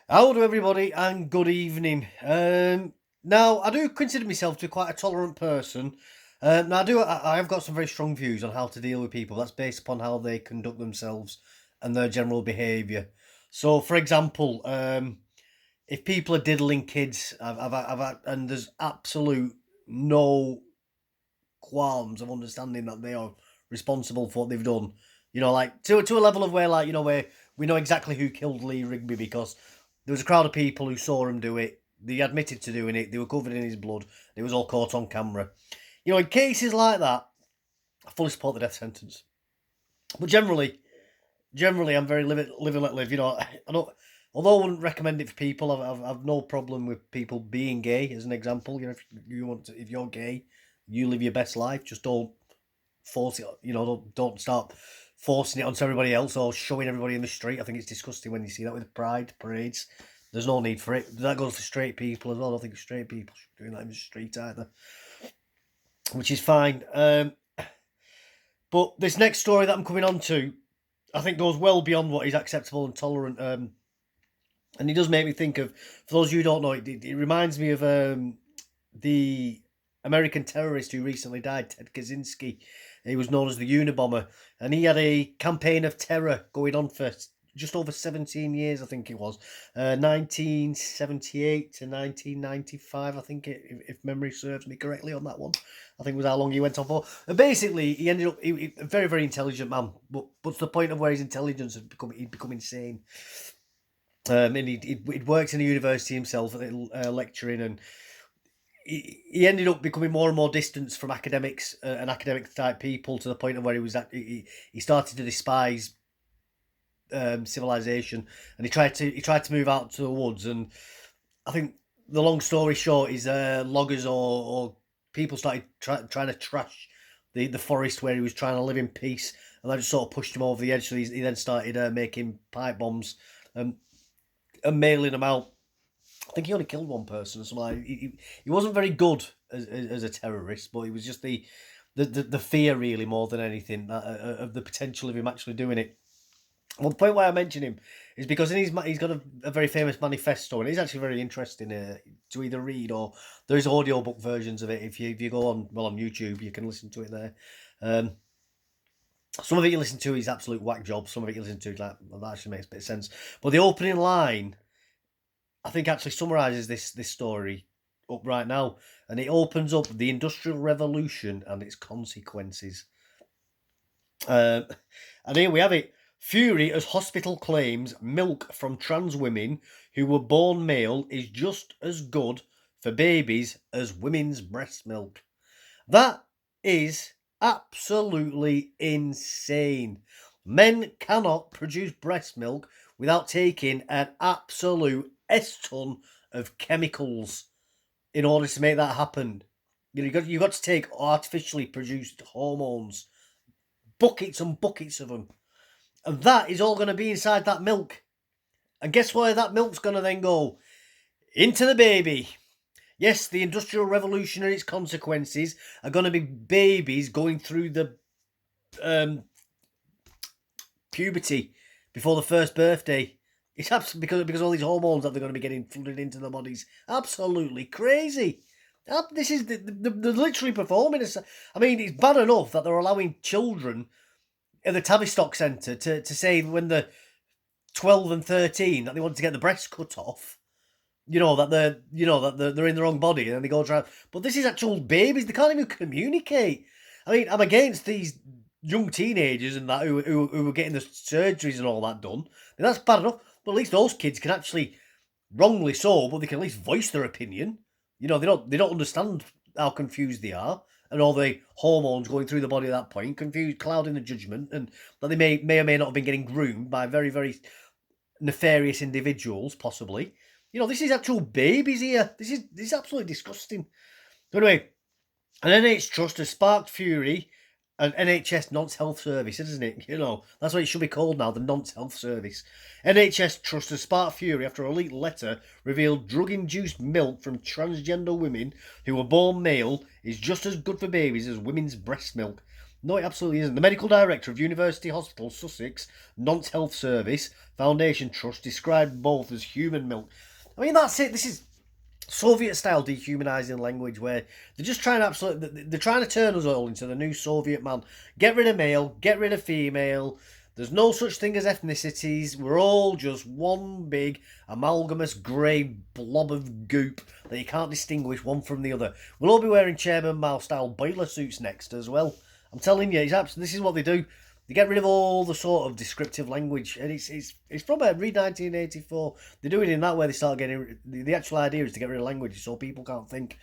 How do everybody and good evening. Now I do consider myself to be quite a tolerant person. Now I have got some very strong views on how to deal with people. That's based upon how they conduct themselves and their general behaviour. So, for example, if people are diddling kids, and there's absolute no qualms of understanding that they are responsible for what they've done. Like to a level of where, like, where we know exactly who killed Lee Rigby because there was a crowd of people who saw him do it. They admitted to doing it. They were covered in his blood. It was all caught on camera. In cases like that, I fully support the death sentence. But generally, I'm very live and let live. I don't. Although I wouldn't recommend it for people, I've no problem with people being gay. As an example, if you're gay, you live your best life. Just don't force it. Don't start forcing it onto everybody else or showing everybody in the street. I think it's disgusting when you see that with pride parades. There's no need for it. That goes for straight people as well. I don't think straight people should be doing that in the street either, which is fine. But this next story that I'm coming on to, I think goes well beyond what is acceptable and tolerant. And it does make me think of, for those of you who don't know, it reminds me of the American terrorist who recently died, Ted Kaczynski. He was known as the Unabomber, and he had a campaign of terror going on for just over 17 years, I think it was, 1978 to 1995, I think, if memory serves me correctly on that one. I think was how long he went on for. And basically, he ended up a very, very intelligent man, but to the point of where his intelligence he'd become insane. And he'd worked in a university himself, lecturing, and he ended up becoming more and more distant from academics and academic type people to the point of where he started to despise civilization, and he tried to move out to the woods. And I think the long story short is loggers or people started trying to trash the forest where he was trying to live in peace, and that just sort of pushed him over the edge. So he then started making pipe bombs and mailing them out. I think he only killed one person or something. He wasn't very good as a terrorist, but it was just the fear really more than anything of the potential of him actually doing it. Well, the point why I mention him is because he's got a very famous manifesto, and it's actually very interesting to either read, or there's audiobook versions of it. If you go on YouTube, you can listen to it there. Some of it you listen to is absolute whack job. Some of it you listen to like, well, that actually makes a bit of sense. But the opening line, I think, actually summarises this story up right now, and it opens up the Industrial Revolution and its consequences. And here we have it. Fury as hospital claims milk from trans women who were born male is just as good for babies as women's breast milk. That is absolutely insane. Men cannot produce breast milk without taking an absolute S-ton of chemicals in order to make that happen. You've got to take artificially produced hormones, buckets and buckets of them. And that is all going to be inside that milk. And guess where that milk's going to then go? Into the baby. Yes, the Industrial Revolution and its consequences are going to be babies going through the puberty before the first birthday. It's absolutely because all these hormones that they're going to be getting flooded into their bodies. Absolutely crazy. This is they're literally performing. I mean, it's bad enough that they're allowing children at the Tavistock Centre to say when they're 12 and 13 that they want to get the breast cut off. That they're in the wrong body, and then they go try. But this is actual babies. They can't even communicate. I mean, I'm against these young teenagers and that who are getting the surgeries and all that done. And that's bad enough. But at least those kids can actually, wrongly so, but they can at least voice their opinion. They don't understand how confused they are, and all the hormones going through the body at that point, confused, clouding the judgment, and that they may or may not have been getting groomed by very, very nefarious individuals, possibly. This is actual babies here. This is absolutely disgusting. So anyway, an NHS trust has sparked fury, an NHS Nonce Health Service, isn't it? That's what it should be called now, the Nonce Health Service. NHS trust has sparked fury after a leaked letter revealed drug-induced milk from transgender women who were born male is just as good for babies as women's breast milk. No, it absolutely isn't. The medical director of University Hospital Sussex, Nonce Health Service Foundation Trust described both as human milk. I mean, that's it. This is Soviet-style dehumanising language where they're just trying to they're trying to turn us all into the new Soviet man. Get rid of male, get rid of female. There's no such thing as ethnicities. We're all just one big amalgamous grey blob of goop that you can't distinguish one from the other. We'll all be wearing Chairman Mao-style boiler suits next as well. I'm telling you, this is what they do. They get rid of all the sort of descriptive language, and it's from read 1984. They do it in that way. They start getting the actual idea is to get rid of language so people can't think.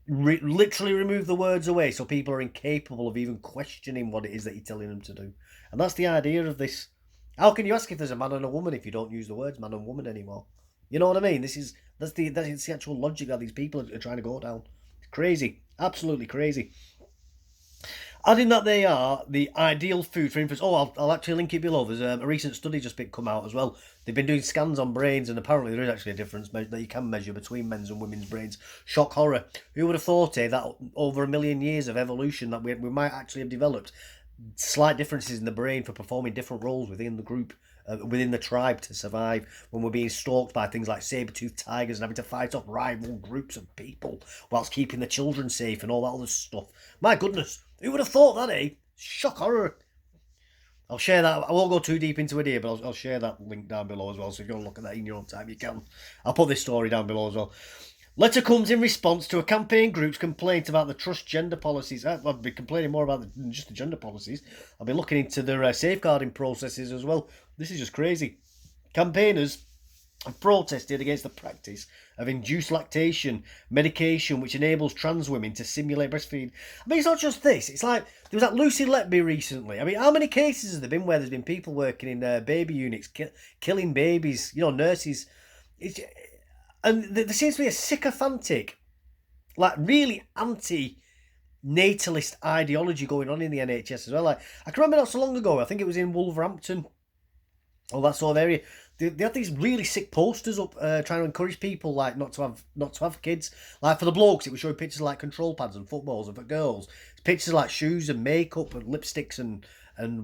Literally remove the words away so people are incapable of even questioning what it is that you're telling them to do. And that's the idea of this. How can you ask if there's a man and a woman if you don't use the words man and woman anymore? You know what I mean? That's the actual logic that these people are trying to go down. It's crazy, absolutely crazy. Adding that they are the ideal food for infants. Oh, I'll actually link it below. There's a recent study just come out as well. They've been doing scans on brains, and apparently there is actually a difference that you can measure between men's and women's brains. Shock horror. Who would have thought that over 1 million years of evolution that we might actually have developed slight differences in the brain for performing different roles within the group, within the tribe to survive when we're being stalked by things like saber-toothed tigers and having to fight off rival groups of people whilst keeping the children safe and all that other stuff. My goodness. Who would have thought that, eh? Shock horror. I'll share that. I won't go too deep into it here, but I'll share that link down below as well. So if you want to look at that in your own time, you can. I'll put this story down below as well. Letter comes in response to a campaign group's complaint about the trust gender policies. I'll be complaining more about just the gender policies. I'll be looking into their safeguarding processes as well. This is just crazy. Campaigners have protested against the practice of induced lactation medication which enables trans women to simulate breastfeeding. I mean, it's not just this. It's like, there was that Lucy Letby recently. I mean, how many cases have there been where there's been people working in baby units, killing babies, nurses? And there seems to be a sycophantic, like really anti-natalist ideology going on in the NHS as well. Like, I can remember not so long ago, I think it was in Wolverhampton, or that sort of area. They had these really sick posters up trying to encourage people like not to have kids. Like for the blokes, it was showing pictures of, like control pads and footballs, and for girls, it's pictures of, like shoes and makeup and lipsticks and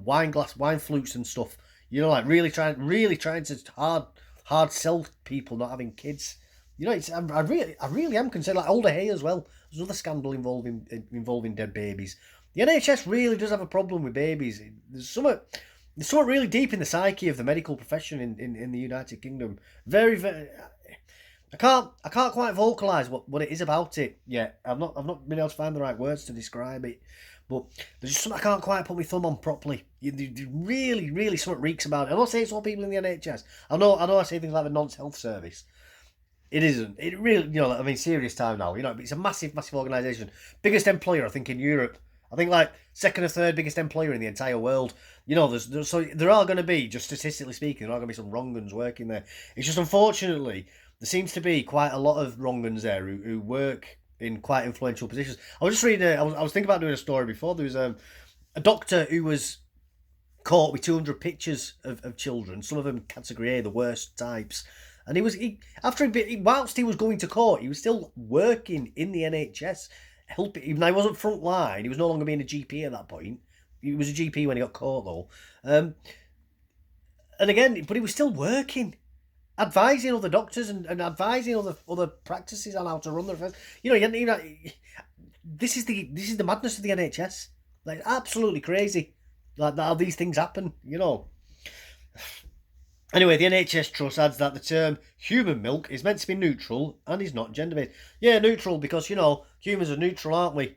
wine flutes and stuff. Like really trying to hard sell people not having kids. I really am concerned. Like Alder Hay as well. There's another scandal involving dead babies. The NHS really does have a problem with babies. There's something really deep in the psyche of the medical profession in the United Kingdom. Very, very. I can't quite vocalise what it is about it yet. I've not been able to find the right words to describe it. But there's just something I can't quite put my thumb on properly. Really, really something reeks about it. I'm not saying it's all people in the NHS. I know I say things like the Nonce Health Service. It isn't. It really, serious time now. It's a massive, massive organisation. Biggest employer, I think, in Europe. I think like second or third biggest employer in the entire world. So there are going to be, just statistically speaking, there are going to be some wrong uns working there. It's just unfortunately there seems to be quite a lot of wrong uns there who work in quite influential positions. I was just reading. I was thinking about doing a story before. There was a doctor who was caught with 200 pictures of children, some of them category A, the worst types. And whilst he was going to court, he was still working in the NHS, helping. Even though he wasn't front line, he was no longer being a GP at that point. He was a GP when he got caught, though. And again, but he was still working, advising other doctors and advising other practices on how to run their affairs. This is the madness of the NHS. Like, absolutely crazy. Like, how these things happen, Anyway, the NHS Trust adds that the term human milk is meant to be neutral and is not gender-based. Yeah, neutral, because, humans are neutral, aren't we?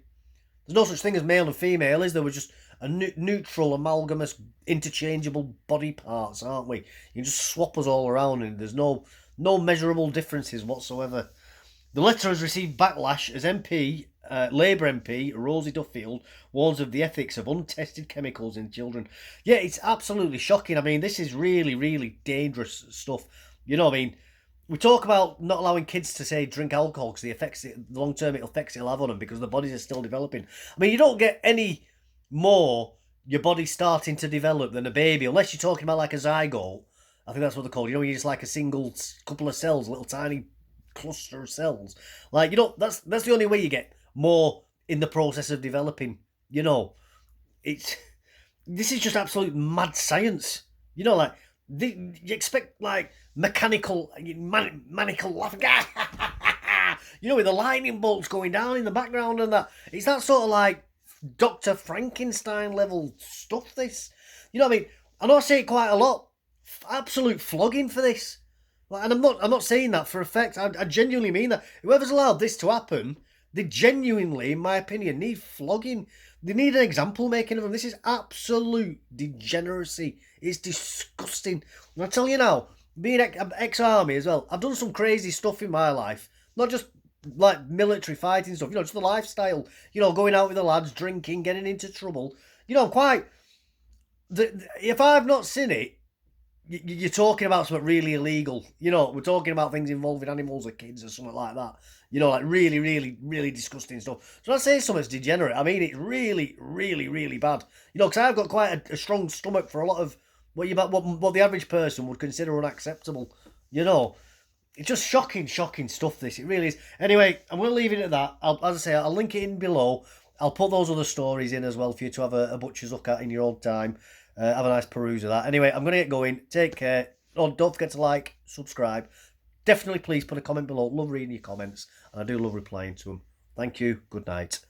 There's no such thing as male and female, is there? We're just a neutral, amalgamous, interchangeable body parts, aren't we? You can just swap us all around and there's no measurable differences whatsoever. The letter has received backlash as Labour MP Rosie Duffield warns of the ethics of untested chemicals in children. Yeah, it's absolutely shocking. I mean, this is really, really dangerous stuff. We talk about not allowing kids to, say, drink alcohol because the long-term effects it'll have on them because the bodies are still developing. I mean, you don't get any more your body starting to develop than a baby, unless you're talking about like a zygote. I think that's what they're called. You're just like a single couple of cells, a little tiny cluster of cells. Like, that's the only way you get more in the process of developing. this is just absolute mad science. You know, like you expect like mechanical laughing, you know, with the lightning bolts going down in the background and that. It's that sort of like Dr. Frankenstein level stuff. This, you know what I mean? I know I say it quite a lot. Absolute flogging for this. Like, and I'm not saying that for effect. I genuinely mean that. Whoever's allowed this to happen, they genuinely, in my opinion, need flogging. They need an example making of them. This is absolute degeneracy. It's disgusting. And I tell you now, being ex-army as well, I've done some crazy stuff in my life. Not just like military fighting stuff, you know, just the lifestyle. You know, going out with the lads, drinking, getting into trouble. You know, quite... if I've not seen it, you're talking about something really illegal. You know, we're talking about things involving animals or kids or something like that. You know, like really, really, really disgusting stuff. So when I say something's degenerate, I mean it's really, really, really bad. You know, because I've got quite a strong stomach for a lot of what the average person would consider unacceptable. You know, it's just shocking stuff, this. It really is. Anyway, I'm going to leave it at that. As I say, I'll link it in below. I'll put those other stories in as well for you to have a butcher's look at in your own time. Have a nice peruse of that. Anyway, I'm going to get going. Take care. Oh, don't forget to like, subscribe. Definitely please put a comment below. Love reading your comments. And I do love replying to them. Thank you. Good night.